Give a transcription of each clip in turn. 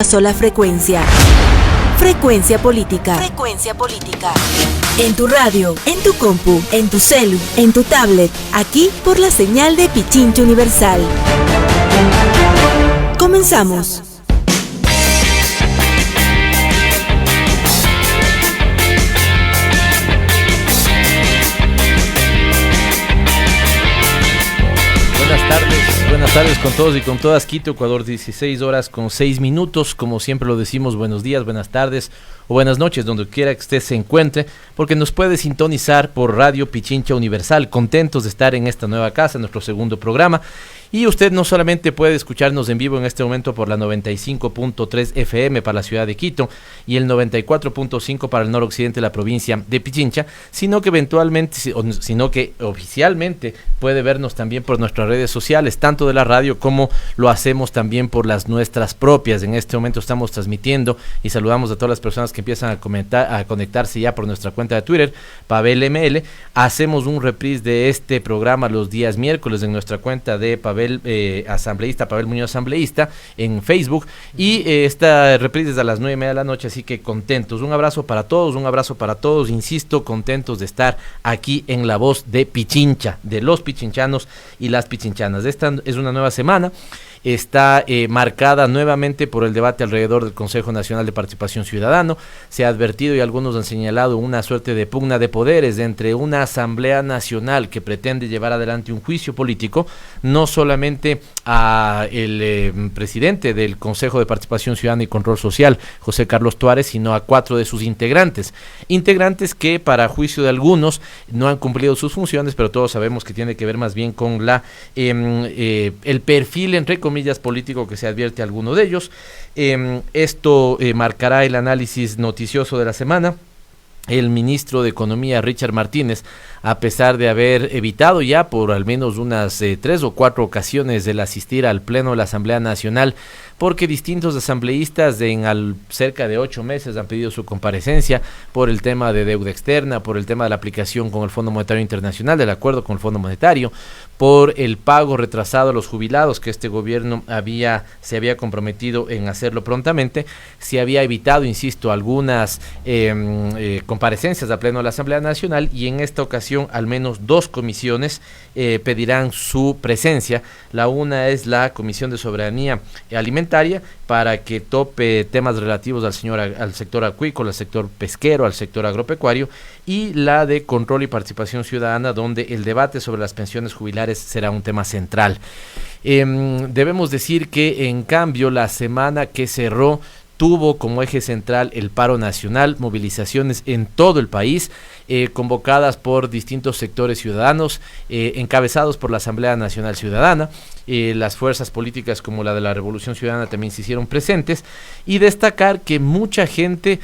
Sola frecuencia. Frecuencia política. Frecuencia política. En tu radio, en tu compu, en tu celu, en tu tablet, aquí por la señal de Pichincha Universal. Comenzamos. Buenas tardes con todos y con todas. Quito, Ecuador, 16 horas con 6 minutos. Como siempre lo decimos, buenos días, buenas tardes o buenas noches, donde quiera que usted se encuentre, porque nos puede sintonizar por Radio Pichincha Universal. Contentos de estar en esta nueva casa, nuestro segundo programa. Y usted no solamente puede escucharnos en vivo en este momento por la 95.3 FM para la ciudad de Quito y el 94.5 para el noroccidente de la provincia de Pichincha, sino que oficialmente puede vernos también por nuestras redes sociales, tanto de la radio como lo hacemos también por las nuestras propias. En este momento estamos transmitiendo y saludamos a todas las personas que empiezan a conectarse ya por nuestra cuenta de Twitter, Pavel ML. Hacemos un reprise de este programa los días miércoles en nuestra cuenta de Pavel Muñoz Asambleísta en Facebook, y esta reprise es a las 9:30 de la noche, así que contentos. Un abrazo para todos, insisto, contentos de estar aquí en La Voz de Pichincha, de los pichinchanos y las pichinchanas. Esta es una nueva semana. Está marcada nuevamente por el debate alrededor del Consejo Nacional de Participación Ciudadano. Se ha advertido y algunos han señalado una suerte de pugna de poderes entre una Asamblea Nacional que pretende llevar adelante un juicio político, no solamente a el presidente del Consejo de Participación Ciudadana y Control Social, José Carlos Tuárez, sino a 4 de sus integrantes que para juicio de algunos no han cumplido sus funciones, pero todos sabemos que tiene que ver más bien con el perfil, entre comillas, político que se advierte a alguno de ellos. Esto marcará el análisis noticioso de la semana. El ministro de Economía, Richard Martínez, a pesar de haber evitado ya por al menos unas 3 o 4 ocasiones el asistir al pleno de la Asamblea Nacional, porque distintos asambleístas cerca de 8 meses han pedido su comparecencia por el tema de deuda externa, por el tema de la aplicación con el Fondo Monetario Internacional, del acuerdo con el Fondo Monetario, por el pago retrasado a los jubilados, que este gobierno se había comprometido en hacerlo prontamente. Se había evitado, insisto, algunas comparecencias al pleno de la Asamblea Nacional, y en esta ocasión al menos 2 comisiones pedirán su presencia. La una es la Comisión de Soberanía Alimentaria, para que tope temas relativos al sector acuícola, al sector pesquero, al sector agropecuario, y la de Control y Participación Ciudadana, donde el debate sobre las pensiones jubilares será un tema central. Debemos decir que, en cambio, la semana que cerró tuvo como eje central el paro nacional, movilizaciones en todo el país, convocadas por distintos sectores ciudadanos, encabezados por la Asamblea Nacional Ciudadana. Las fuerzas políticas como la de la Revolución Ciudadana también se hicieron presentes, y destacar que mucha gente,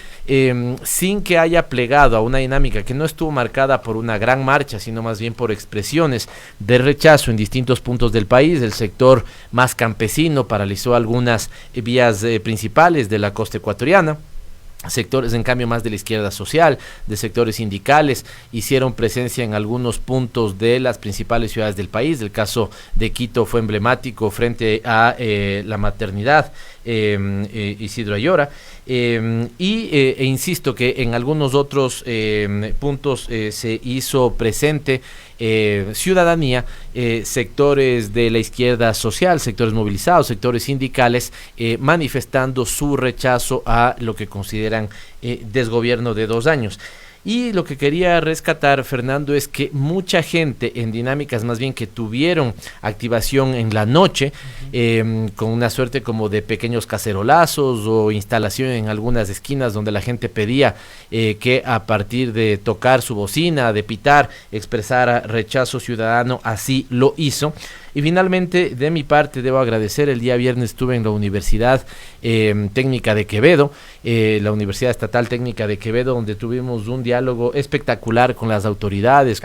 sin que haya plegado a una dinámica que no estuvo marcada por una gran marcha, sino más bien por expresiones de rechazo en distintos puntos del país. El sector más campesino paralizó algunas vías principales de la costa ecuatoriana. Sectores, en cambio, más de la izquierda social, de sectores sindicales, hicieron presencia en algunos puntos de las principales ciudades del país. El caso de Quito fue emblemático frente a la maternidad Isidro Ayora, insisto que en algunos otros puntos se hizo presente ciudadanía, sectores de la izquierda social, sectores movilizados, sectores sindicales, manifestando su rechazo a lo que consideran desgobierno de 2 años. Y lo que quería rescatar, Fernando, es que mucha gente en dinámicas más bien que tuvieron activación en la noche, con una suerte como de pequeños cacerolazos o instalación en algunas esquinas donde la gente pedía que a partir de tocar su bocina, de pitar, expresara rechazo ciudadano, así lo hizo. Y finalmente, de mi parte, debo agradecer. El día viernes estuve en la Universidad Técnica de Quevedo, la Universidad Estatal Técnica de Quevedo, donde tuvimos un diálogo espectacular con las autoridades,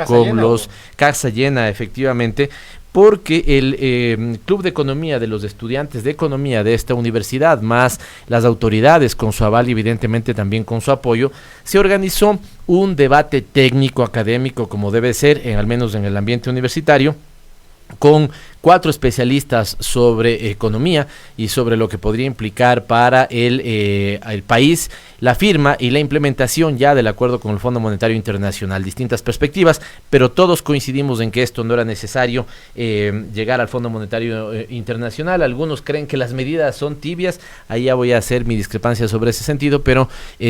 casa llena, efectivamente, porque el Club de Economía de los estudiantes de Economía de esta universidad, más las autoridades con su aval y evidentemente también con su apoyo, se organizó un debate técnico académico, como debe ser, al menos en el ambiente universitario, con 4 especialistas sobre economía y sobre lo que podría implicar para el país la firma y la implementación ya del acuerdo con el Fondo Monetario Internacional. Distintas perspectivas, pero todos coincidimos en que esto no era necesario llegar al Fondo Monetario Internacional. Algunos creen que las medidas son tibias, ahí ya voy a hacer mi discrepancia sobre ese sentido, pero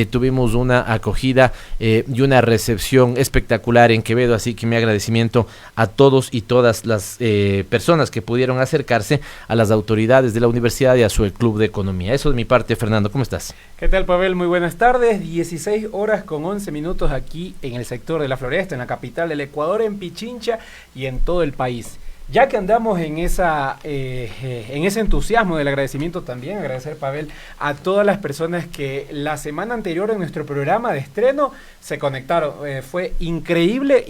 tuvimos una acogida y una recepción espectacular en Quevedo, así que mi agradecimiento a todos y todas las personas que pudieron acercarse a las autoridades de la universidad y a su club de economía. Eso de mi parte. Fernando, ¿cómo estás? ¿Qué tal, Pavel? Muy buenas tardes. 16 horas con 11 minutos aquí en el sector de la Floresta, en la capital del Ecuador, en Pichincha y en todo el país. Ya que andamos en ese entusiasmo del agradecimiento, también agradecer, Pavel, a todas las personas que la semana anterior en nuestro programa de estreno se conectaron. Fue increíble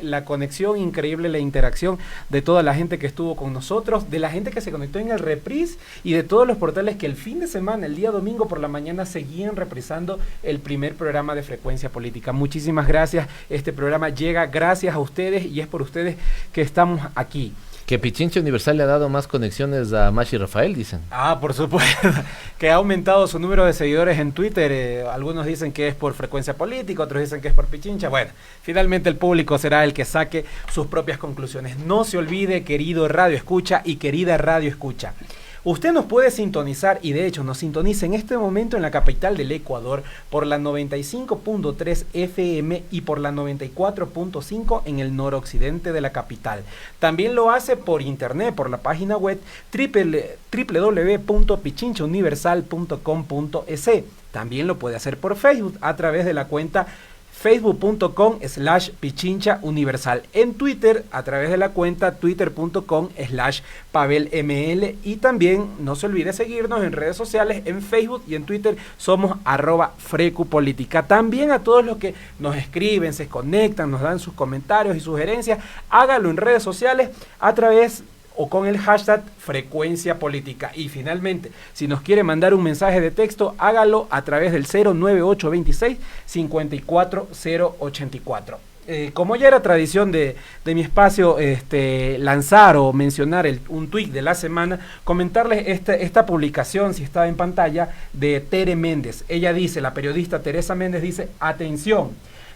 la conexión, increíble la interacción de toda la gente que estuvo con nosotros, de la gente que se conectó en el reprise y de todos los portales que el fin de semana, el día domingo por la mañana, seguían reprisando el primer programa de Frecuencia Política. Muchísimas gracias. Este programa llega gracias a ustedes y es por ustedes que estamos aquí. Que Pichincha Universal le ha dado más conexiones a Mashi Rafael, dicen. Por supuesto, que ha aumentado su número de seguidores en Twitter. Algunos dicen que es por Frecuencia Política, otros dicen que es por Pichincha. Bueno, finalmente el público será el que saque sus propias conclusiones. No se olvide, querido Radio Escucha y querida Radio Escucha, usted nos puede sintonizar, y de hecho nos sintoniza en este momento en la capital del Ecuador por la 95.3 FM y por la 94.5 en el noroccidente de la capital. También lo hace por internet, por la página web www.pichinchauniversal.com.es. También lo puede hacer por Facebook a través de la cuenta facebook.com/Pichincha Universal, en Twitter a través de la cuenta twitter.com/PavelML, y también no se olvide seguirnos en redes sociales, en Facebook y en Twitter somos @FrecuPolítica. También a todos los que nos escriben, se conectan, nos dan sus comentarios y sugerencias, hágalo en redes sociales a través o con el hashtag Frecuencia Política. Y finalmente, si nos quiere mandar un mensaje de texto, hágalo a través del 09826-54084. Como ya era tradición de mi espacio lanzar o mencionar un tuit de la semana, comentarles esta publicación, si está en pantalla, de Tere Méndez. Ella dice, la periodista Teresa Méndez dice: atención,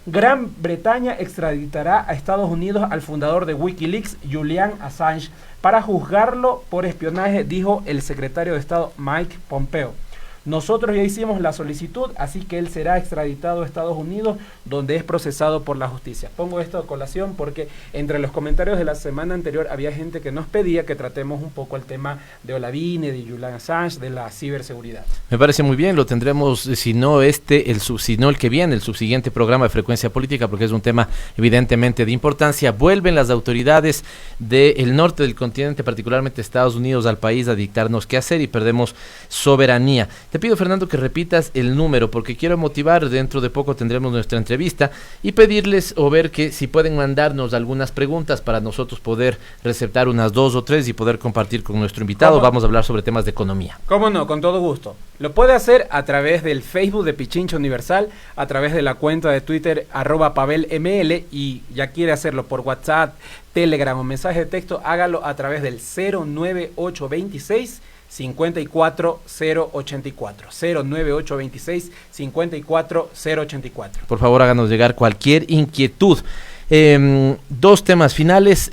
Gran Bretaña extraditará a Estados Unidos al fundador de Wikileaks, Julian Assange, para juzgarlo por espionaje, dijo el secretario de Estado Mike Pompeo. Nosotros ya hicimos la solicitud, así que él será extraditado a Estados Unidos, donde es procesado por la justicia. Pongo esto a colación porque entre los comentarios de la semana anterior había gente que nos pedía que tratemos un poco el tema de Olavine, de Julian Assange, de la ciberseguridad. Me parece muy bien, lo tendremos, si no el que viene, el subsiguiente programa de Frecuencia Política, porque es un tema evidentemente de importancia. Vuelven las autoridades del norte del continente, particularmente Estados Unidos, al país a dictarnos qué hacer y perdemos soberanía. Te pido, Fernando, que repitas el número porque quiero motivar. Dentro de poco tendremos nuestra entrevista y pedirles o ver que si pueden mandarnos algunas preguntas para nosotros poder receptar unas 2 o 3 y poder compartir con nuestro invitado. Vamos a hablar sobre temas de economía. ¿Cómo no? Con todo gusto. Lo puede hacer a través del Facebook de Pichincha Universal, a través de la cuenta de Twitter @PavelML, y ya quiere hacerlo por WhatsApp, Telegram o mensaje de texto, hágalo a través del 09826 54084, 09826 54084. Por favor, háganos llegar cualquier inquietud. 2 temas finales.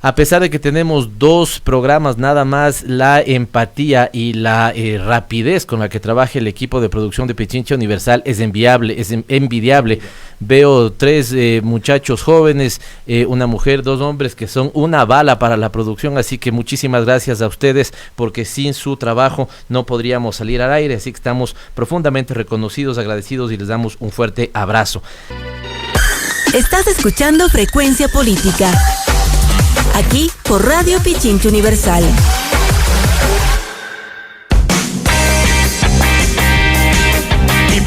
A pesar de que tenemos 2 programas nada más, la empatía y la rapidez con la que trabaja el equipo de producción de Pichincha Universal es envidiable. Veo 3 muchachos jóvenes, una mujer, 2 hombres que son una bala para la producción, así que muchísimas gracias a ustedes, porque sin su trabajo no podríamos salir al aire, así que estamos profundamente reconocidos, agradecidos y les damos un fuerte abrazo. Estás escuchando Frecuencia Política, aquí por Radio Pichincha Universal.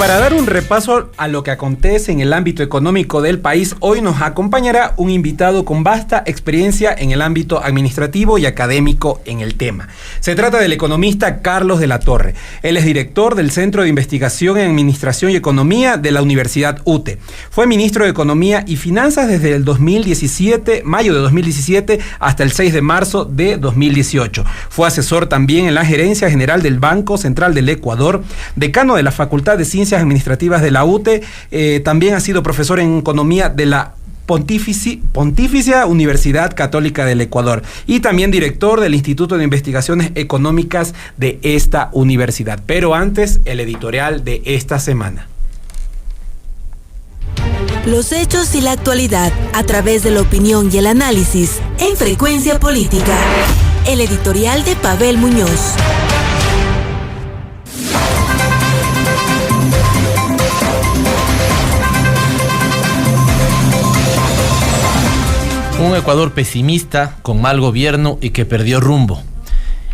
para dar un repaso a lo que acontece en el ámbito económico del país, hoy nos acompañará un invitado con vasta experiencia en el ámbito administrativo y académico en el tema. Se trata del economista Carlos de la Torre. Él es director del Centro de Investigación en Administración y Economía de la Universidad UTE. Fue ministro de Economía y Finanzas desde el mayo de 2017 hasta el 6 de marzo de 2018. Fue asesor también en la Gerencia General del Banco Central del Ecuador, decano de la Facultad de Ciencias Administrativas de la UTE, también ha sido profesor en Economía de la Pontificia Universidad Católica del Ecuador y también director del Instituto de Investigaciones Económicas de esta universidad. Pero antes, el editorial de esta semana. Los hechos y la actualidad a través de la opinión y el análisis en Frecuencia Política. El editorial de Pavel Muñoz. Un Ecuador pesimista, con mal gobierno y que perdió rumbo.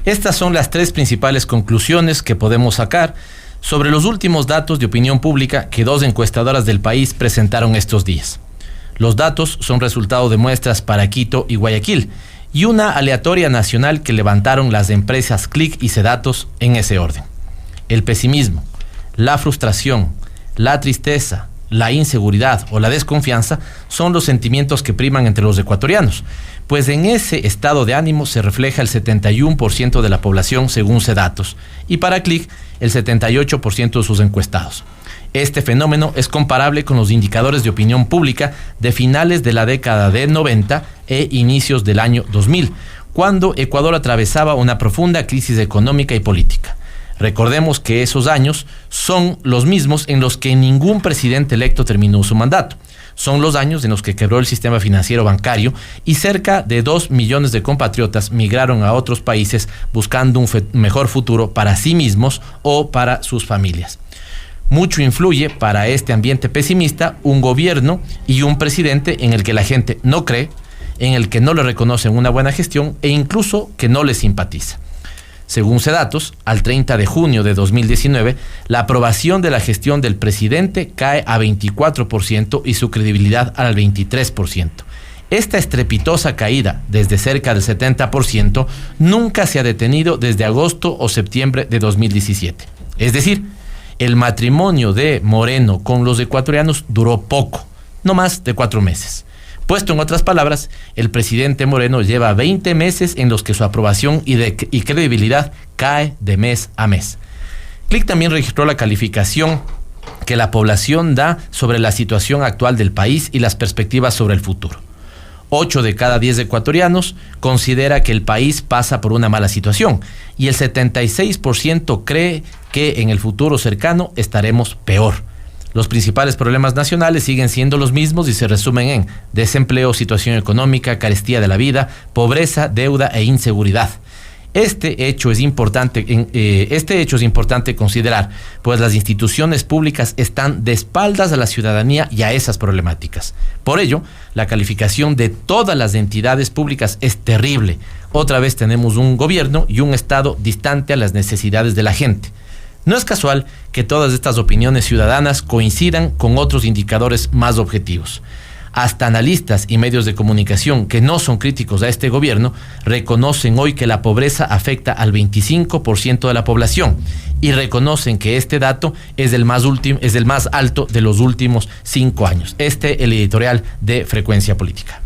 Estas son las tres principales conclusiones que podemos sacar sobre los últimos datos de opinión pública que dos encuestadoras del país presentaron estos días. Los datos son resultado de muestras para Quito y Guayaquil y una aleatoria nacional que levantaron las empresas Click y Cedatos en ese orden. El pesimismo, la frustración, la tristeza, la inseguridad o la desconfianza son los sentimientos que priman entre los ecuatorianos, pues en ese estado de ánimo se refleja el 71% de la población según Cedatos y para Click el 78% de sus encuestados. Este fenómeno es comparable con los indicadores de opinión pública de finales de la década de 90 e inicios del año 2000, cuando Ecuador atravesaba una profunda crisis económica y política. Recordemos que esos años son los mismos en los que ningún presidente electo terminó su mandato. Son los años en los que quebró el sistema financiero bancario y cerca de 2 millones de compatriotas migraron a otros países buscando un mejor futuro para sí mismos o para sus familias. Mucho influye para este ambiente pesimista un gobierno y un presidente en el que la gente no cree, en el que no le reconocen una buena gestión e incluso que no le simpatiza. Según Cedatos, al 30 de junio de 2019, la aprobación de la gestión del presidente cae a 24% y su credibilidad al 23%. Esta estrepitosa caída, desde cerca del 70%, nunca se ha detenido desde agosto o septiembre de 2017. Es decir, el matrimonio de Moreno con los ecuatorianos duró poco, no más de 4 meses. Puesto en otras palabras, el presidente Moreno lleva 20 meses en los que su aprobación y credibilidad cae de mes a mes. Click también registró la calificación que la población da sobre la situación actual del país y las perspectivas sobre el futuro. 8 de cada 10 ecuatorianos considera que el país pasa por una mala situación y el 76% cree que en el futuro cercano estaremos peor. Los principales problemas nacionales siguen siendo los mismos y se resumen en desempleo, situación económica, carestía de la vida, pobreza, deuda e inseguridad. Este hecho es importante considerar, pues las instituciones públicas están de espaldas a la ciudadanía y a esas problemáticas. Por ello, la calificación de todas las entidades públicas es terrible. Otra vez tenemos un gobierno y un Estado distante a las necesidades de la gente. No es casual que todas estas opiniones ciudadanas coincidan con otros indicadores más objetivos. Hasta analistas y medios de comunicación que no son críticos a este gobierno reconocen hoy que la pobreza afecta al 25% de la población y reconocen que este dato es el más alto de los últimos 5 años. El editorial de Frecuencia Política.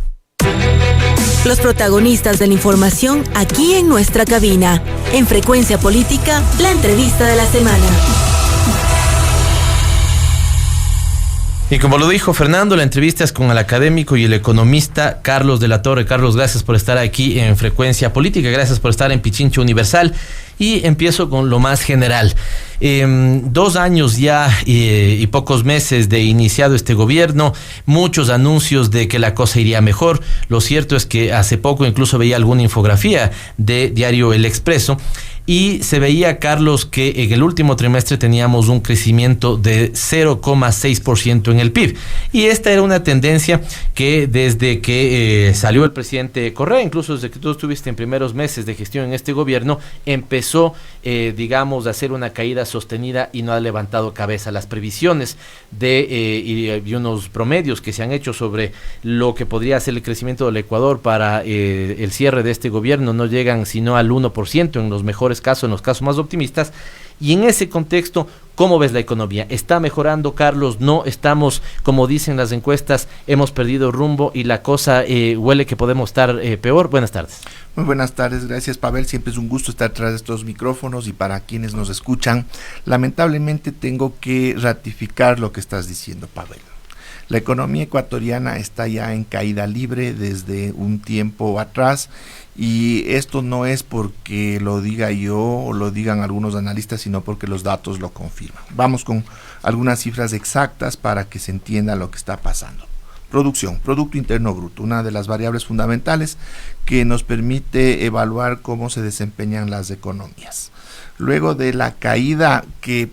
Los protagonistas de la información aquí en nuestra cabina. En Frecuencia Política, la entrevista de la semana. Y como lo dijo Fernando, la entrevista es con el académico y el economista Carlos de la Torre. Carlos, gracias por estar aquí en Frecuencia Política, gracias por estar en Pichincha Universal. Y empiezo con lo más general. 2 años ya y pocos meses de iniciado este gobierno, muchos anuncios de que la cosa iría mejor. Lo cierto es que hace poco incluso veía alguna infografía de diario El Expreso y se veía, Carlos, que en el último trimestre teníamos un crecimiento de 0,6% en el PIB. Y esta era una tendencia que desde que salió el presidente Correa, incluso desde que tú estuviste en primeros meses de gestión en este gobierno, empezó empezó, digamos, a hacer una caída sostenida y no ha levantado cabeza. Las previsiones y unos promedios que se han hecho sobre lo que podría ser el crecimiento del Ecuador para el cierre de este gobierno no llegan sino al 1% en los mejores casos, en los casos más optimistas. Y en ese contexto, ¿cómo ves la economía? ¿Está mejorando, Carlos? ¿No estamos, como dicen las encuestas, hemos perdido rumbo y la cosa huele que podemos estar peor? Buenas tardes. Muy buenas tardes, gracias Pavel, siempre es un gusto estar tras de estos micrófonos y para quienes nos escuchan, lamentablemente tengo que ratificar lo que estás diciendo, Pavel. La economía ecuatoriana está ya en caída libre desde un tiempo atrás y esto no es porque lo diga yo o lo digan algunos analistas, sino porque los datos lo confirman. Vamos con algunas cifras exactas para que se entienda lo que está pasando. Producción, Producto Interno Bruto, una de las variables fundamentales que nos permite evaluar cómo se desempeñan las economías. Luego de la caída que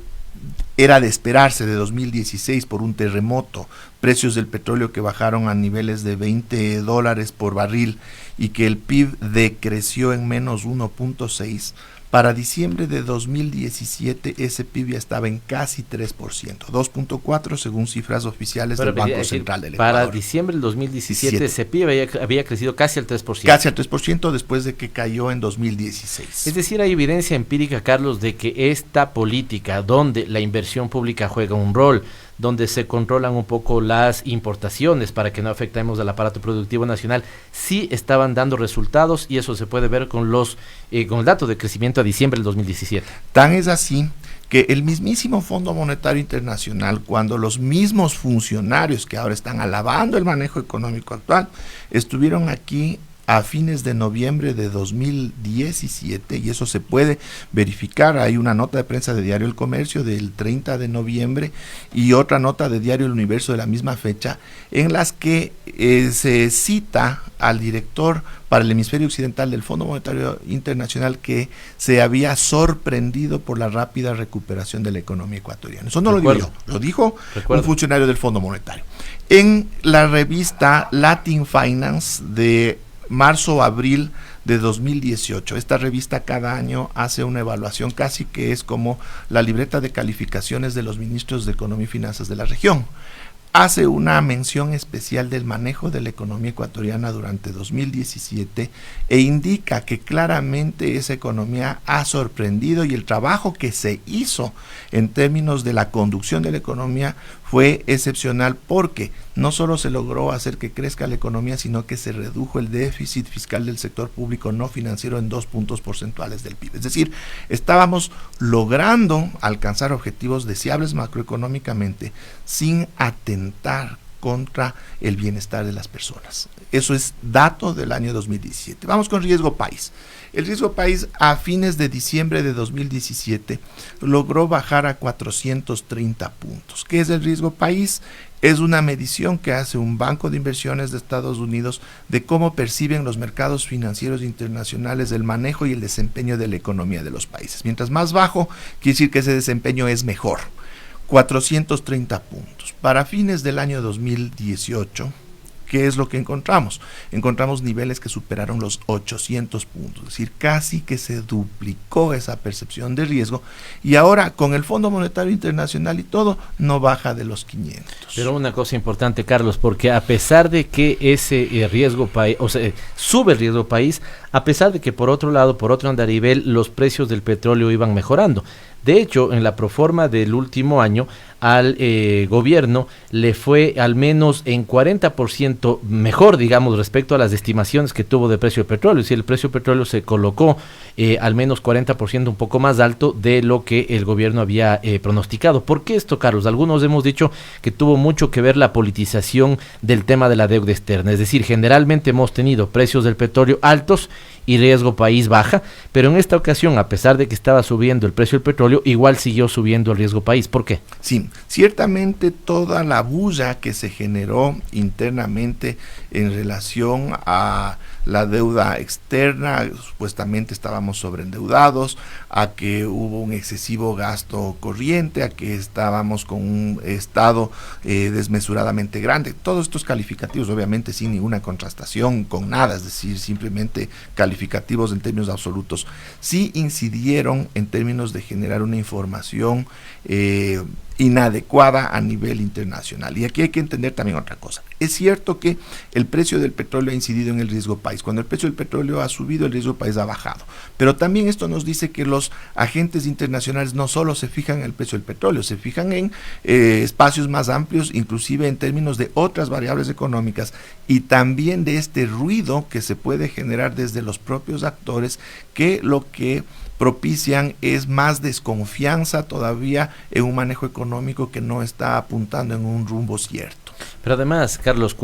era de esperarse de 2016 por un terremoto, precios del petróleo que bajaron a niveles de $20 por barril y que el PIB decreció en menos 1.6%, para diciembre de 2017 ese PIB ya estaba en casi 3%, 2.4% según cifras oficiales del Banco Central del Ecuador. Para diciembre del 2017 ese PIB había crecido casi al 3%. Casi al 3% después de que cayó en 2016. Es decir, hay evidencia empírica, Carlos, de que esta política donde la inversión pública juega un rol, donde se controlan un poco las importaciones para que no afectemos al aparato productivo nacional, sí estaban dando resultados y eso se puede ver con el dato de crecimiento a diciembre del 2017. Tan es así que el mismísimo Fondo Monetario Internacional, cuando los mismos funcionarios que ahora están alabando el manejo económico actual, estuvieron aquí a fines de noviembre de 2017, y eso se puede verificar. Hay una nota de prensa de Diario El Comercio del 30 de noviembre y otra nota de Diario El Universo de la misma fecha, en las que se cita al director para el hemisferio occidental del Fondo Monetario Internacional que se había sorprendido por la rápida recuperación de la economía ecuatoriana. Eso no lo digo yo, lo dijo un funcionario del Fondo Monetario. En la revista Latin Finance de marzo-abril de 2018. Esta revista cada año hace una evaluación, casi que es como la libreta de calificaciones de los ministros de Economía y Finanzas de la región. Hace una mención especial del manejo de la economía ecuatoriana durante 2017 e indica que claramente esa economía ha sorprendido y el trabajo que se hizo en términos de la conducción de la economía fue excepcional, porque no solo se logró hacer que crezca la economía, sino que se redujo el déficit fiscal del sector público no financiero en 2 puntos porcentuales del PIB. Es decir, estábamos logrando alcanzar objetivos deseables macroeconómicamente sin atentar contra el bienestar de las personas. Eso es dato del año 2017. Vamos con riesgo país. El riesgo país a fines de diciembre de 2017 logró bajar a 430 puntos. ¿Qué es el riesgo país? Es una medición que hace un banco de inversiones de Estados Unidos de cómo perciben los mercados financieros internacionales el manejo y el desempeño de la economía de los países. Mientras más bajo, quiere decir que ese desempeño es mejor. 430 puntos. Para fines del año 2018, ¿qué es lo que encontramos? Encontramos niveles que superaron los 800 puntos, es decir, casi que se duplicó esa percepción de riesgo, y ahora con el Fondo Monetario Internacional y todo, no baja de los 500. Pero una cosa importante, Carlos, porque a pesar de que ese riesgo país, o sea, sube el riesgo país, a pesar de que por otro lado, por otro andarivel, los precios del petróleo iban mejorando. De hecho, en la proforma del último año, al gobierno le fue al menos en 40% mejor, digamos, respecto a las estimaciones que tuvo de precio del petróleo. Es decir, el precio del petróleo se colocó al menos 40% un poco más alto de lo que el gobierno había pronosticado. ¿Por qué esto, Carlos? Algunos hemos dicho que tuvo mucho que ver la politización del tema de la deuda externa. Es decir, generalmente hemos tenido precios del petróleo altos y riesgo país baja, pero en esta ocasión, a pesar de que estaba subiendo el precio del petróleo, igual siguió subiendo el riesgo país. ¿Por qué? Sí, ciertamente toda la bulla que se generó internamente en relación a la deuda externa, supuestamente estábamos sobreendeudados, a que hubo un excesivo gasto corriente, a que estábamos con un Estado desmesuradamente grande. Todos estos calificativos, obviamente sin ninguna contrastación con nada, es decir, simplemente calificativos en términos absolutos, sí incidieron en términos de generar una información inadecuada a nivel internacional. Y aquí hay que entender también otra cosa. Es cierto que el precio del petróleo ha incidido en el riesgo país. Cuando el precio del petróleo ha subido, el riesgo país ha bajado. Pero también esto nos dice que los agentes internacionales no solo se fijan en el precio del petróleo, se fijan en espacios más amplios, inclusive en términos de otras variables económicas y también de este ruido que se puede generar desde los propios actores, que lo que propician es más desconfianza todavía en un manejo económico que no está apuntando en un rumbo cierto. Pero además, Carlos,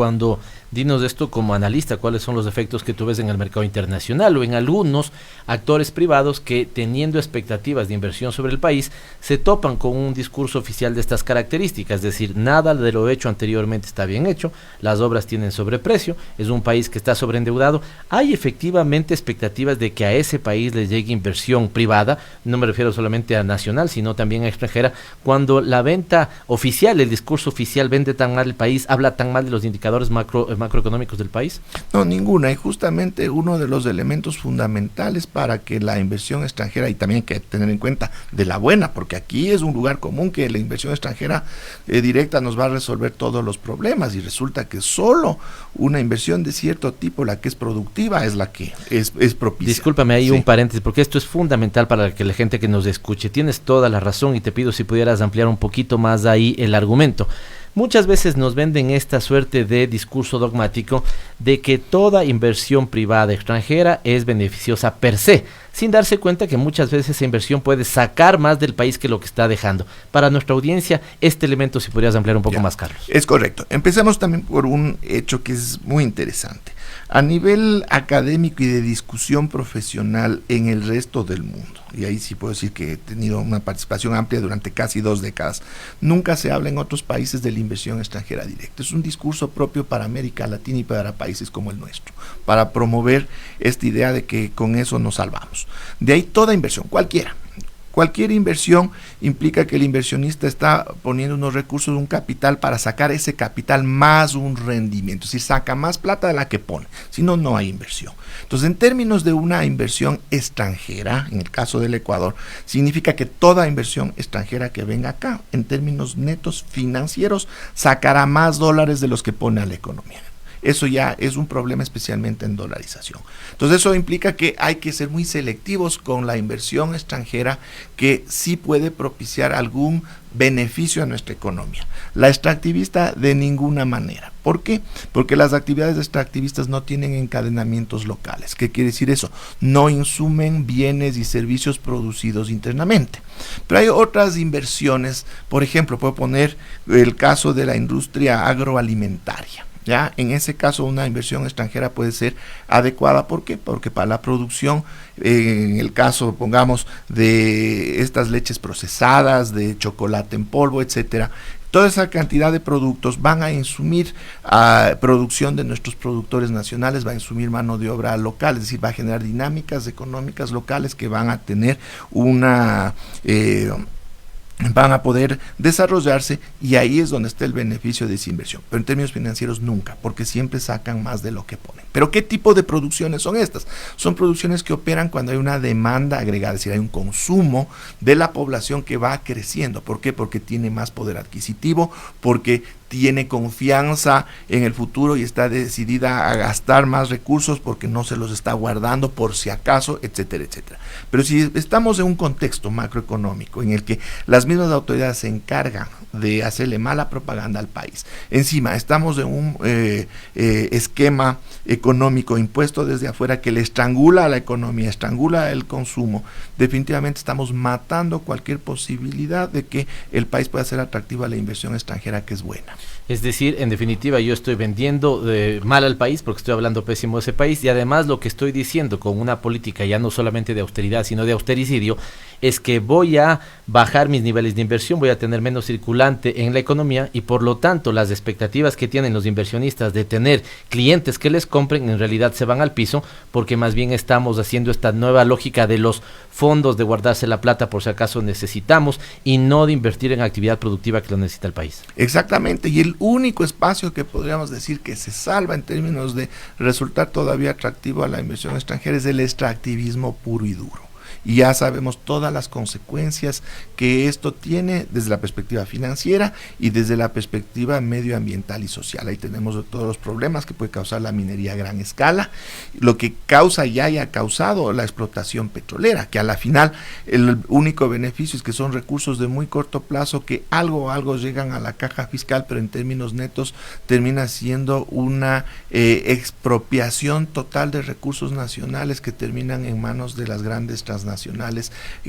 dinos esto como analista, ¿cuáles son los efectos que tú ves en el mercado internacional o en algunos actores privados que, teniendo expectativas de inversión sobre el país, se topan con un discurso oficial de estas características? Es decir, nada de lo hecho anteriormente está bien hecho, las obras tienen sobreprecio, es un país que está sobreendeudado. ¿Hay efectivamente expectativas de que a ese país le llegue inversión privada? No me refiero solamente a nacional, sino también a extranjera, cuando la venta oficial, el discurso oficial vende tan mal el país, habla tan mal de los indicadores macroeconómicos del país? No, ninguna, y justamente uno de los elementos fundamentales para que la inversión extranjera, y también hay que tener en cuenta de la buena, porque aquí es un lugar común que la inversión extranjera directa nos va a resolver todos los problemas, y resulta que solo una inversión de cierto tipo, la que es productiva, es la que es propicia. Discúlpame ahí un paréntesis, porque esto es fundamental para que la gente que nos escuche. Tienes toda la razón y te pido si pudieras ampliar un poquito más ahí el argumento. Muchas veces nos venden esta suerte de discurso dogmático de que toda inversión privada extranjera es beneficiosa per se, sin darse cuenta que muchas veces esa inversión puede sacar más del país que lo que está dejando. Para nuestra audiencia, este elemento, si podrías ampliar un poco más, Carlos. Es correcto. Empecemos también por un hecho que es muy interesante. A nivel académico y de discusión profesional en el resto del mundo, y ahí sí puedo decir que he tenido una participación amplia durante casi 2 décadas, nunca se habla en otros países de la inversión extranjera directa. Es un discurso propio para América Latina y para países como el nuestro, para promover esta idea de que con eso nos salvamos. De ahí toda inversión, cualquier inversión implica que el inversionista está poniendo unos recursos, un capital, para sacar ese capital más un rendimiento, es decir, saca más plata de la que pone, si no, no hay inversión. Entonces, en términos de una inversión extranjera, en el caso del Ecuador, significa que toda inversión extranjera que venga acá, en términos netos financieros, sacará más dólares de los que pone a la economía. Eso ya es un problema, especialmente en dolarización. Entonces eso implica que hay que ser muy selectivos con la inversión extranjera, que sí puede propiciar algún beneficio a nuestra economía. La extractivista, de ninguna manera. ¿Por qué? Porque las actividades extractivistas no tienen encadenamientos locales. ¿Qué quiere decir eso? No insumen bienes y servicios producidos internamente. Pero hay otras inversiones, por ejemplo, puedo poner el caso de la industria agroalimentaria. Ya, en ese caso una inversión extranjera puede ser adecuada. ¿Por qué? Porque para la producción, en el caso, pongamos, de estas leches procesadas, de chocolate en polvo, etcétera, toda esa cantidad de productos van a insumir a producción de nuestros productores nacionales, va a insumir mano de obra local, es decir, va a generar dinámicas económicas locales que van a tener van a poder desarrollarse, y ahí es donde está el beneficio de esa inversión. Pero en términos financieros nunca, porque siempre sacan más de lo que ponen. ¿Pero qué tipo de producciones son estas? Son producciones que operan cuando hay una demanda agregada, es decir, hay un consumo de la población que va creciendo. ¿Por qué? Porque tiene más poder adquisitivo, porque tiene confianza en el futuro y está decidida a gastar más recursos porque no se los está guardando por si acaso, etcétera, etcétera. Pero si estamos en un contexto macroeconómico en el que las mismas autoridades se encargan de hacerle mala propaganda al país, encima estamos en un esquema económico impuesto desde afuera que le estrangula a la economía, estrangula el consumo, definitivamente estamos matando cualquier posibilidad de que el país pueda ser atractivo a la inversión extranjera, que es buena. Es decir, en definitiva, yo estoy vendiendo mal al país porque estoy hablando pésimo de ese país, y además lo que estoy diciendo con una política ya no solamente de austeridad, sino de austericidio, es que voy a bajar mis niveles de inversión, voy a tener menos circulante en la economía, y por lo tanto las expectativas que tienen los inversionistas de tener clientes que les compren en realidad se van al piso, porque más bien estamos haciendo esta nueva lógica de los fondos, de guardarse la plata por si acaso necesitamos, y no de invertir en actividad productiva que lo necesita el país. Exactamente, y el único espacio que podríamos decir que se salva en términos de resultar todavía atractivo a la inversión extranjera es el extractivismo puro y duro. Y ya sabemos todas las consecuencias que esto tiene desde la perspectiva financiera y desde la perspectiva medioambiental y social. Ahí tenemos todos los problemas que puede causar la minería a gran escala, lo que causa y haya causado la explotación petrolera, que a la final el único beneficio es que son recursos de muy corto plazo que algo llegan a la caja fiscal, pero en términos netos termina siendo una expropiación total de recursos nacionales que terminan en manos de las grandes transnacionales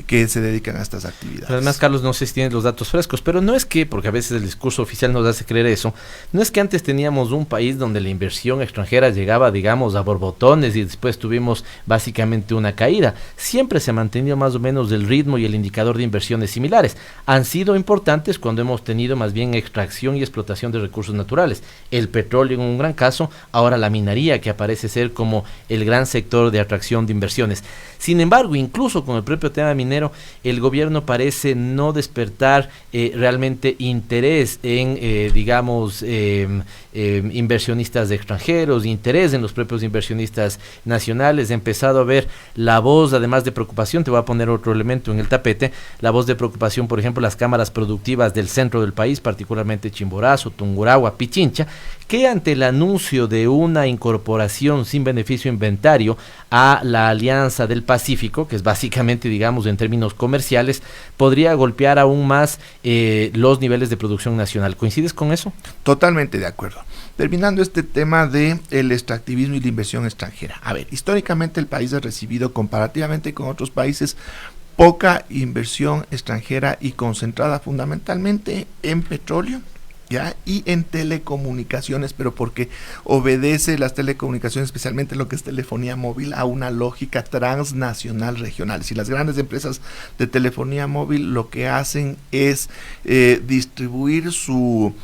que se dedican a estas actividades. Además, Carlos, no sé si tienes los datos frescos, pero no es que, porque a veces el discurso oficial nos hace creer eso, no es que antes teníamos un país donde la inversión extranjera llegaba, digamos, a borbotones y después tuvimos básicamente una caída. Siempre se ha mantenido más o menos el ritmo y el indicador de inversiones similares. Han sido importantes cuando hemos tenido más bien extracción y explotación de recursos naturales. El petróleo en un gran caso, ahora la minería, que aparece ser como el gran sector de atracción de inversiones. Sin embargo, incluso con el propio tema minero, el gobierno parece no despertar realmente interés en, inversionistas extranjeros, interés en los propios inversionistas nacionales. He empezado a ver la voz, además de preocupación, te voy a poner otro elemento en el tapete, la voz de preocupación, por ejemplo, las cámaras productivas del centro del país, particularmente Chimborazo, Tungurahua, Pichincha, que ante el anuncio de una incorporación sin beneficio inventario a la Alianza del Pacífico, que es básicamente, digamos, en términos comerciales, podría golpear aún más los niveles de producción nacional. ¿Coincides con eso? Totalmente de acuerdo. Terminando este tema de el extractivismo y la inversión extranjera. A ver, históricamente el país ha recibido, comparativamente con otros países, poca inversión extranjera y concentrada fundamentalmente en petróleo, ¿ya? Y en telecomunicaciones, pero porque obedece las telecomunicaciones, especialmente lo que es telefonía móvil, a una lógica transnacional regional. Si las grandes empresas de telefonía móvil lo que hacen es distribuir su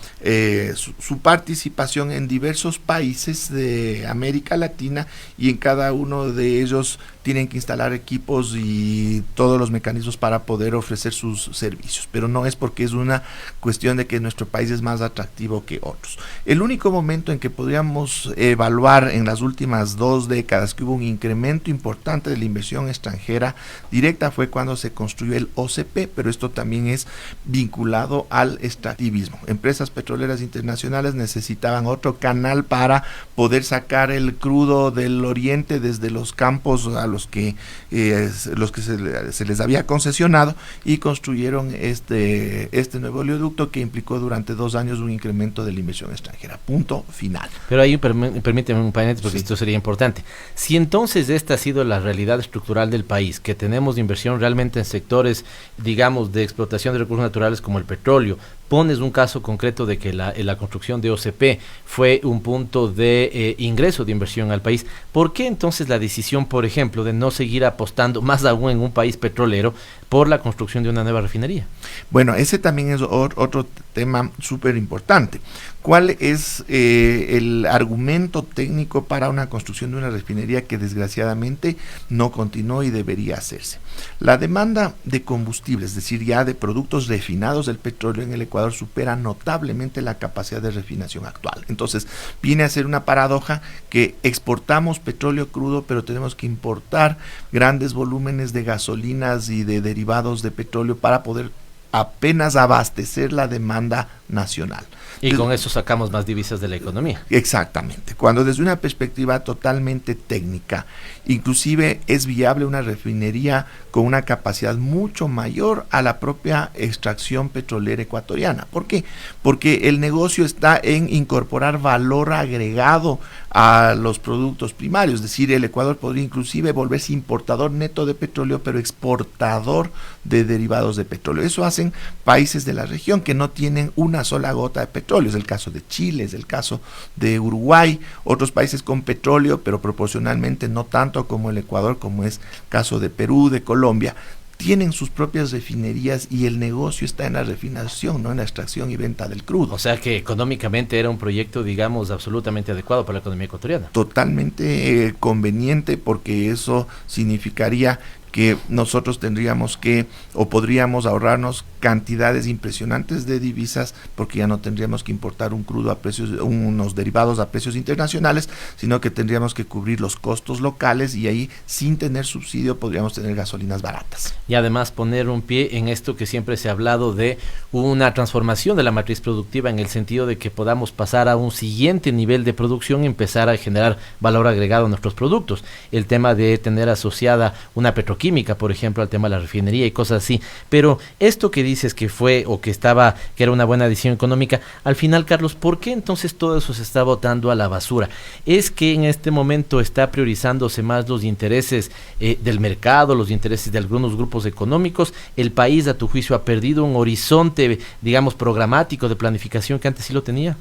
participación en diversos países de América Latina, y en cada uno de ellos tienen que instalar equipos y todos los mecanismos para poder ofrecer sus servicios, pero no es porque es una cuestión de que nuestro país es más atractivo que otros. El único momento en que podríamos evaluar en las últimas 2 décadas que hubo un incremento importante de la inversión extranjera directa fue cuando se construyó el OCP, pero esto también es vinculado al extractivismo. Empresas petroleras internacionales necesitaban otro canal para poder sacar el crudo del oriente desde los campos a los que se les había concesionado, y construyeron este nuevo oleoducto que implicó durante 2 años un incremento de la inversión extranjera. Punto final. Pero ahí permíteme un paréntesis, porque Sí. esto sería importante. Si entonces esta ha sido la realidad estructural del país, que tenemos inversión realmente en sectores, digamos, de explotación de recursos naturales como el petróleo, pones un caso concreto de que la construcción de OCP fue un punto de ingreso de inversión al país, ¿por qué entonces la decisión, por ejemplo, de no seguir apostando, más aún en un país petrolero, por la construcción de una nueva refinería? Bueno, ese también es otro tema súper importante. ¿Cuál es el argumento técnico para una construcción de una refinería que desgraciadamente no continuó y debería hacerse? La demanda de combustibles, es decir, ya de productos refinados del petróleo en el Ecuador, supera notablemente la capacidad de refinación actual. Entonces, viene a ser una paradoja que exportamos petróleo crudo, pero tenemos que importar grandes volúmenes de gasolinas y de derivados de petróleo para poder apenas abastecer la demanda nacional. Y con eso sacamos más divisas de la economía. Exactamente. Cuando desde una perspectiva totalmente técnica, inclusive es viable una refinería con una capacidad mucho mayor a la propia extracción petrolera ecuatoriana. ¿Por qué? Porque el negocio está en incorporar valor agregado a los productos primarios, es decir, el Ecuador podría inclusive volverse importador neto de petróleo, pero exportador de derivados de petróleo. Eso hacen países de la región que no tienen una sola gota de petróleo. Es el caso de Chile, es el caso de Uruguay, otros países con petróleo, pero proporcionalmente no tanto como el Ecuador, como es el caso de Perú, de Colombia. Tienen sus propias refinerías y el negocio está en la refinación, no en la extracción y venta del crudo. O sea que económicamente era un proyecto, digamos, absolutamente adecuado para la economía ecuatoriana. Totalmente conveniente, porque eso significaría que nosotros tendríamos que o podríamos ahorrarnos cantidades impresionantes de divisas, porque ya no tendríamos que importar un crudo a precios, unos derivados a precios internacionales, sino que tendríamos que cubrir los costos locales, y ahí sin tener subsidio podríamos tener gasolinas baratas. Y además poner un pie en esto que siempre se ha hablado de una transformación de la matriz productiva, en el sentido de que podamos pasar a un siguiente nivel de producción y empezar a generar valor agregado a nuestros productos. El tema de tener asociada una petroquímica, por ejemplo, al tema de la refinería y cosas así. Pero esto que dices que fue o que estaba, que era una buena decisión económica, al final, Carlos, ¿por qué entonces todo eso se está botando a la basura? ¿Es que en este momento está priorizándose más los intereses del mercado, los intereses de algunos grupos económicos? ¿El país, a tu juicio, ha perdido un horizonte, digamos, programático de planificación que antes sí lo tenía?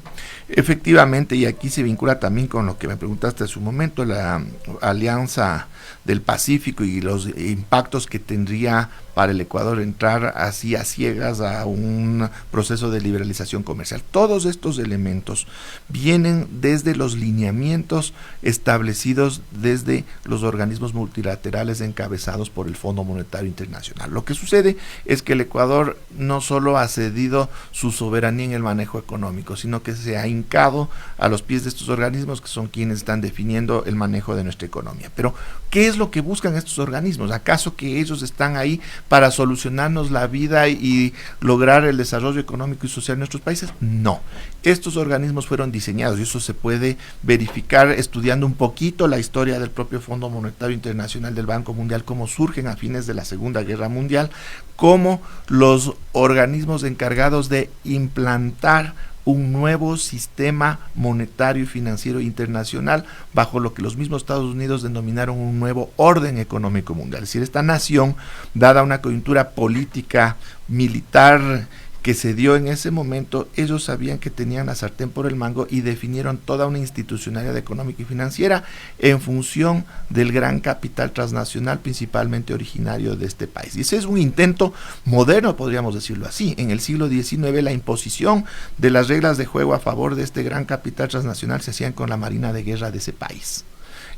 Efectivamente, y aquí se vincula también con lo que me preguntaste hace un momento, la Alianza del Pacífico y los impactos que tendría para el Ecuador entrar así a ciegas a un proceso de liberalización comercial. Todos estos elementos vienen desde los lineamientos establecidos desde los organismos multilaterales encabezados por el Fondo Monetario Internacional. Lo que sucede es que el Ecuador no solo ha cedido su soberanía en el manejo económico, sino que se ha hincado a los pies de estos organismos, que son quienes están definiendo el manejo de nuestra economía. Pero, ¿qué es lo que buscan estos organismos? ¿Acaso que ellos están ahí para solucionarnos la vida y lograr el desarrollo económico y social en nuestros países? No. Estos organismos fueron diseñados, y eso se puede verificar estudiando un poquito la historia del propio Fondo Monetario Internacional, del Banco Mundial, cómo surgen a fines de la Segunda Guerra Mundial, como los organismos encargados de implantar un nuevo sistema monetario y financiero internacional bajo lo que los mismos Estados Unidos denominaron un nuevo orden económico mundial. Es decir, esta nación, dada una coyuntura política, militar que se dio en ese momento, ellos sabían que tenían la sartén por el mango y definieron toda una institucionalidad económica y financiera en función del gran capital transnacional, principalmente originario de este país. Y ese es un intento moderno, podríamos decirlo así. En el siglo XIX, la imposición de las reglas de juego a favor de este gran capital transnacional se hacían con la marina de guerra de ese país.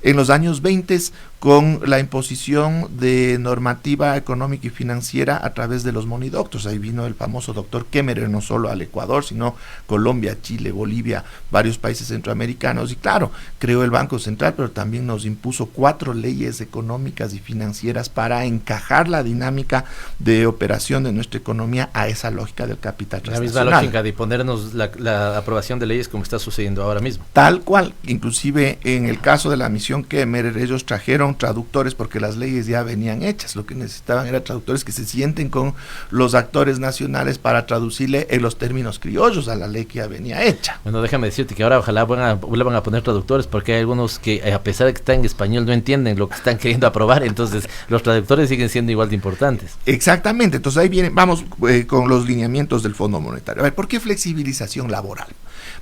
En los años 20, con la imposición de normativa económica y financiera a través de los monidoctos. Ahí vino el famoso doctor Kemmerer, no solo al Ecuador, sino Colombia, Chile, Bolivia, varios países centroamericanos. Y claro, creó el Banco Central, pero también nos impuso 4 leyes económicas y financieras para encajar la dinámica de operación de nuestra economía a esa lógica del capital transnacional. La misma lógica de ponernos la aprobación de leyes como está sucediendo ahora mismo. Tal cual, inclusive en el caso de la misión Kemmerer, ellos trajeron traductores porque las leyes ya venían hechas. Lo que necesitaban eran traductores que se sienten con los actores nacionales para traducirle en los términos criollos a la ley que ya venía hecha. Bueno, déjame decirte que ahora ojalá vuelvan a poner traductores, porque hay algunos que a pesar de que están en español no entienden lo que están queriendo aprobar, entonces los traductores siguen siendo igual de importantes. Exactamente, entonces ahí viene, vamos con los lineamientos del Fondo Monetario. A ver, ¿por qué flexibilización laboral?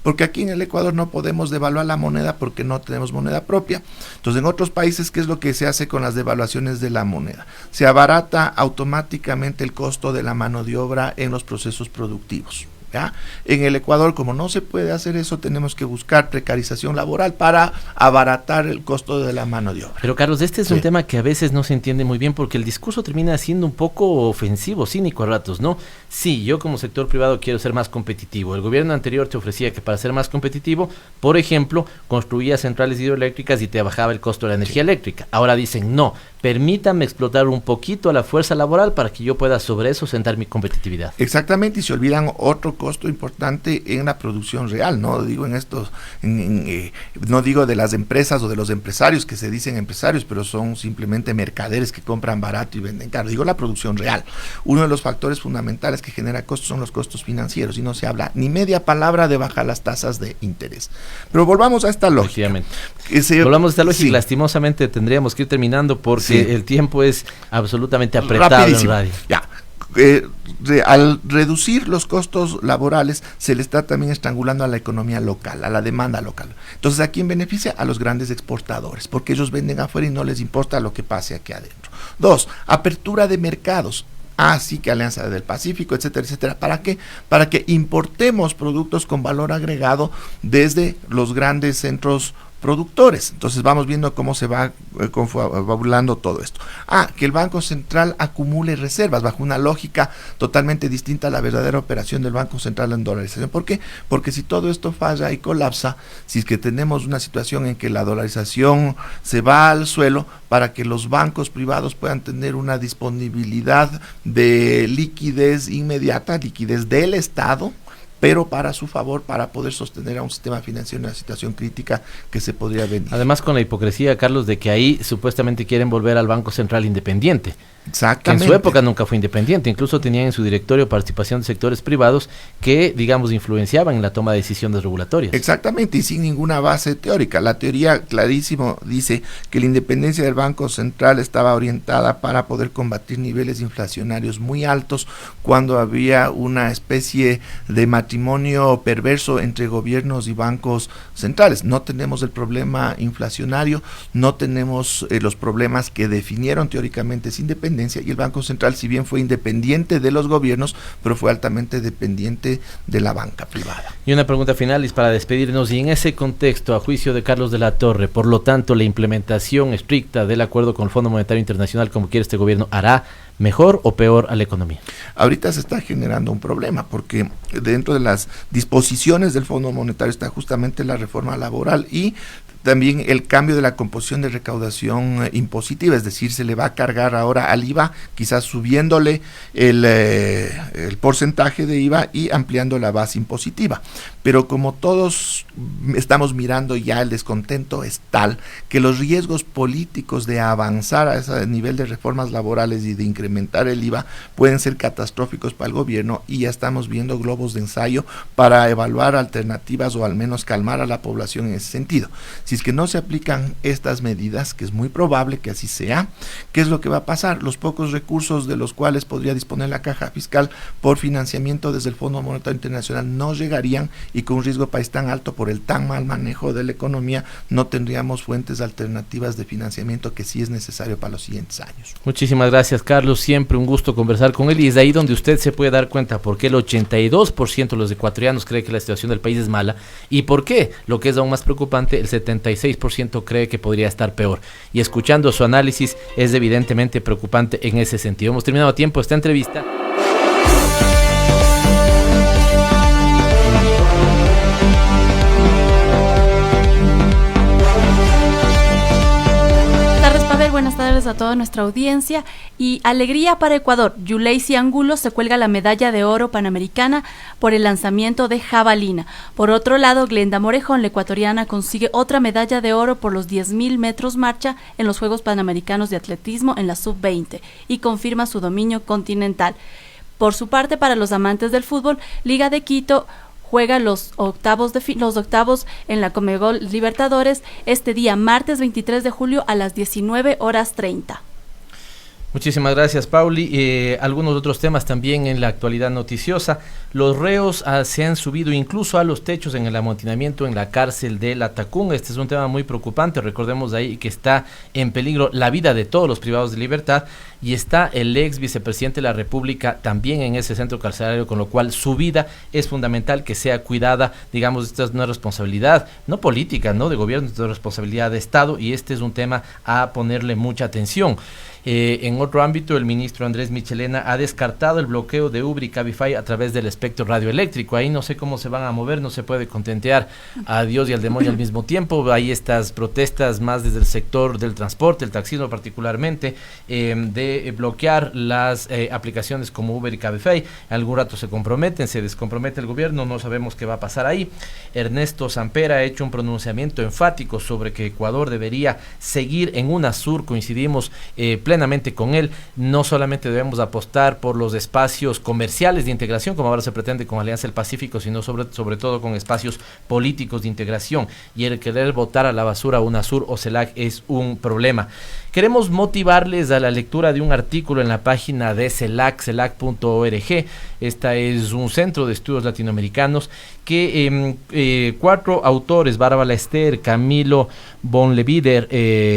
Porque aquí en el Ecuador no podemos devaluar la moneda porque no tenemos moneda propia. Entonces, en otros países, ¿qué es lo que se hace con las devaluaciones de la moneda? Se abarata automáticamente el costo de la mano de obra en los procesos productivos. ¿Ya? En el Ecuador, como no se puede hacer eso, tenemos que buscar precarización laboral para abaratar el costo de la mano de obra. Pero Carlos, este es un tema que a veces no se entiende muy bien, porque el discurso termina siendo un poco ofensivo, cínico a ratos, ¿no? Sí, yo como sector privado quiero ser más competitivo. El gobierno anterior te ofrecía que para ser más competitivo, por ejemplo, construía centrales hidroeléctricas y te bajaba el costo de la energía eléctrica. Ahora dicen, no, permítame explotar un poquito la fuerza laboral para que yo pueda sobre eso sentar mi competitividad. Exactamente, y se olvidan otro costo importante en la producción real, no digo en estos, no digo de las empresas o de los empresarios que se dicen empresarios, pero son simplemente mercaderes que compran barato y venden caro, digo la producción real. Uno de los factores fundamentales que genera costos son los costos financieros y no se habla ni media palabra de bajar las tasas de interés. Pero volvamos a esta lógica. Volvamos a esta lógica y lastimosamente tendríamos que ir terminando porque el tiempo es absolutamente apretado. Rapidísimo. En radio. Ya. Al reducir los costos laborales se le está también estrangulando a la economía local, a la demanda local. Entonces, ¿a quién beneficia? A los grandes exportadores, porque ellos venden afuera y no les importa lo que pase aquí adentro. 2, apertura de mercados. Así que Alianza del Pacífico, etcétera, etcétera. ¿Para qué? Para que importemos productos con valor agregado desde los grandes centros productores. Entonces vamos viendo cómo se va confabulando todo esto. Que el Banco Central acumule reservas bajo una lógica totalmente distinta a la verdadera operación del Banco Central en dolarización. ¿Por qué? Porque si todo esto falla y colapsa, si es que tenemos una situación en que la dolarización se va al suelo, para que los bancos privados puedan tener una disponibilidad de liquidez inmediata, liquidez del Estado, pero para su favor, para poder sostener a un sistema financiero en una situación crítica que se podría venir. Además, con la hipocresía, Carlos, de que ahí supuestamente quieren volver al Banco Central independiente. Exactamente. Que en su época nunca fue independiente, incluso tenían en su directorio participación de sectores privados que, digamos, influenciaban en la toma de decisiones regulatorias. Exactamente, y sin ninguna base teórica. La teoría clarísimo dice que la independencia del Banco Central estaba orientada para poder combatir niveles inflacionarios muy altos cuando había una especie de matrimonio perverso entre gobiernos y bancos centrales. No tenemos el problema inflacionario, no tenemos los problemas que definieron teóricamente esa independencia, y el Banco Central, si bien fue independiente de los gobiernos, pero fue altamente dependiente de la banca privada. Y una pregunta final, Liz, para despedirnos, y en ese contexto, a juicio de Carlos de la Torre, por lo tanto, la implementación estricta del acuerdo con el Fondo Monetario Internacional, como quiere este gobierno, ¿hará mejor o peor a la economía? Ahorita se está generando un problema, porque dentro de las disposiciones del Fondo Monetario está justamente la reforma laboral y también el cambio de la composición de recaudación impositiva, es decir, se le va a cargar ahora al IVA, quizás subiéndole el porcentaje de IVA y ampliando la base impositiva. Pero como todos estamos mirando ya, el descontento es tal que los riesgos políticos de avanzar a ese nivel de reformas laborales y de incrementar el IVA pueden ser catastróficos para el gobierno, y ya estamos viendo globos de ensayo para evaluar alternativas o al menos calmar a la población en ese sentido. Si es que no se aplican estas medidas, que es muy probable que así sea, ¿qué es lo que va a pasar? Los pocos recursos de los cuales podría disponer la caja fiscal por financiamiento desde el Fondo Monetario Internacional no llegarían, y con un riesgo país tan alto por el tan mal manejo de la economía, no tendríamos fuentes alternativas de financiamiento que sí es necesario para los siguientes años. Muchísimas gracias, Carlos. Siempre un gusto conversar con él, y es de ahí donde usted se puede dar cuenta por qué el 82% de los ecuatorianos cree que la situación del país es mala, y por qué, lo que es aún más preocupante, el 76% cree que podría estar peor. Y escuchando su análisis es evidentemente preocupante en ese sentido. Hemos terminado a tiempo esta entrevista. Buenas tardes a toda nuestra audiencia. Y alegría para Ecuador. Yuleisi Angulo se cuelga la medalla de oro panamericana por el lanzamiento de jabalina. Por otro lado, Glenda Morejón, la ecuatoriana, consigue otra medalla de oro por los 10.000 metros marcha en los Juegos Panamericanos de Atletismo en la sub-20 y confirma su dominio continental. Por su parte, para los amantes del fútbol, Liga de Quito juega los octavos en la Conmebol Libertadores este día martes 23 de julio a las 19:30. Muchísimas gracias, Pauli. Algunos otros temas también en la actualidad noticiosa. Los reos se han subido incluso a los techos en el amotinamiento en la cárcel de La Tacunga. Este es un tema muy preocupante. Recordemos ahí que está en peligro la vida de todos los privados de libertad, y está el ex vicepresidente de la República también en ese centro carcelario, con lo cual su vida es fundamental que sea cuidada. Digamos, esta es una responsabilidad no política, no de gobierno, es una responsabilidad de Estado, y este es un tema a ponerle mucha atención. En otro ámbito, el ministro Andrés Michelena ha descartado el bloqueo de Uber y Cabify a través del espectro radioeléctrico. Ahí no sé cómo se van a mover, no se puede contentear a Dios y al demonio al mismo tiempo. Hay estas protestas más desde el sector del transporte, el taxismo particularmente, de bloquear las aplicaciones como Uber y Cabify. Algún rato se comprometen, se descompromete el gobierno, no sabemos qué va a pasar ahí. Ernesto Samper ha hecho un pronunciamiento enfático sobre que Ecuador debería seguir en UNASUR. Coincidimos plenamente con él. No solamente debemos apostar por los espacios comerciales de integración, como ahora se pretende con Alianza del Pacífico, sino sobre todo con espacios políticos de integración. Y el querer botar a la basura UNASUR o CELAC es un problema. Queremos motivarles a la lectura de un artículo en la página de CELAC, celac.org. Esta es un centro de estudios latinoamericanos que 4 autores, Bárbara Ester, Camilo Bonlevider,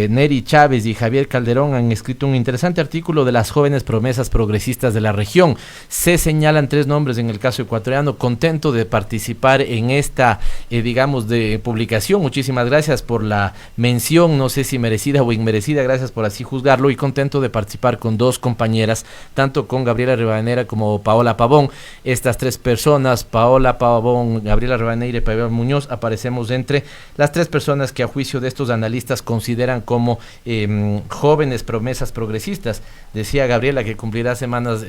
Neri Chávez y Javier Calderón, han escrito un interesante artículo de las jóvenes promesas progresistas de la región. Se señalan 3 nombres en el caso ecuatoriano. Contento de participar en esta, digamos, de publicación. Muchísimas gracias por la mención, no sé si merecida o inmerecida, gracias por así juzgarlo, y contento de participar con 2 compañeras, tanto con Gabriela Rivadeneira como Paola Pavón. Estas 3 personas, Paola Pavón, Gabriela Rivadeneira y Paola Muñoz, aparecemos entre las 3 personas que a juicio de estos analistas consideran como jóvenes promesas progresistas. Decía Gabriela que cumplirá semanas,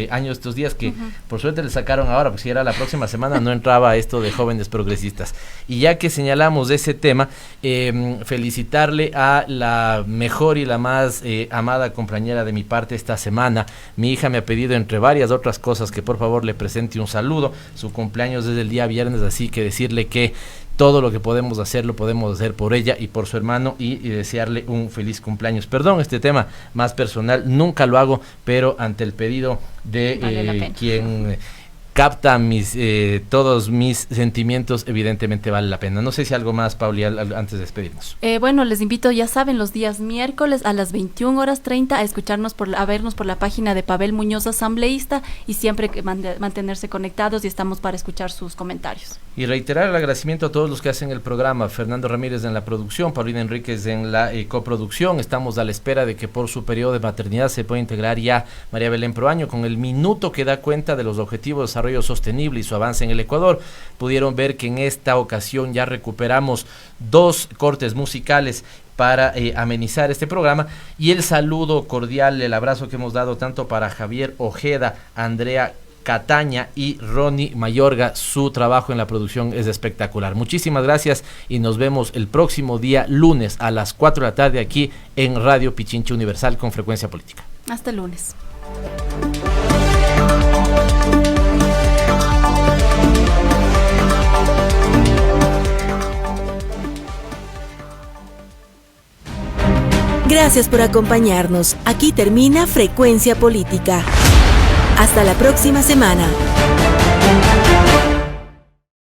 años estos días, que por suerte le sacaron ahora, porque si era la próxima semana no entraba esto de jóvenes progresistas. Y ya que señalamos ese tema, felicitarle a la mejor y la más amada compañera de mi parte esta semana. Mi hija me ha pedido, entre varias otras cosas, que por favor le presente un saludo. Su cumpleaños es el día viernes, así que decirle que todo lo que podemos hacer, lo podemos hacer por ella y por su hermano, y desearle un feliz cumpleaños. Perdón, este tema más personal, nunca lo hago, pero ante el pedido de quien capta todos mis sentimientos, evidentemente vale la pena. No sé si algo más, Pauli, antes de despedirnos. Bueno, les invito, ya saben, los días miércoles a las 21:30 a escucharnos, a vernos por la página de Pavel Muñoz, asambleísta, y siempre mantenerse conectados, y estamos para escuchar sus comentarios. Y reiterar el agradecimiento a todos los que hacen el programa: Fernando Ramírez en la producción, Paulina Enríquez en la coproducción. Estamos a la espera de que por su periodo de maternidad se pueda integrar ya María Belén Proaño con el minuto que da cuenta de los objetivos de desarrollo sostenible y su avance en el Ecuador. Pudieron ver que en esta ocasión ya recuperamos 2 cortes musicales para amenizar este programa, y el saludo cordial, el abrazo que hemos dado tanto para Javier Ojeda, Andrea Cataña y Ronnie Mayorga. Su trabajo en la producción es espectacular. Muchísimas gracias y nos vemos el próximo día lunes a las 4 de la tarde aquí en Radio Pichincha Universal con Frecuencia Política. Hasta el lunes. Gracias por acompañarnos. Aquí termina Frecuencia Política. Hasta la próxima semana.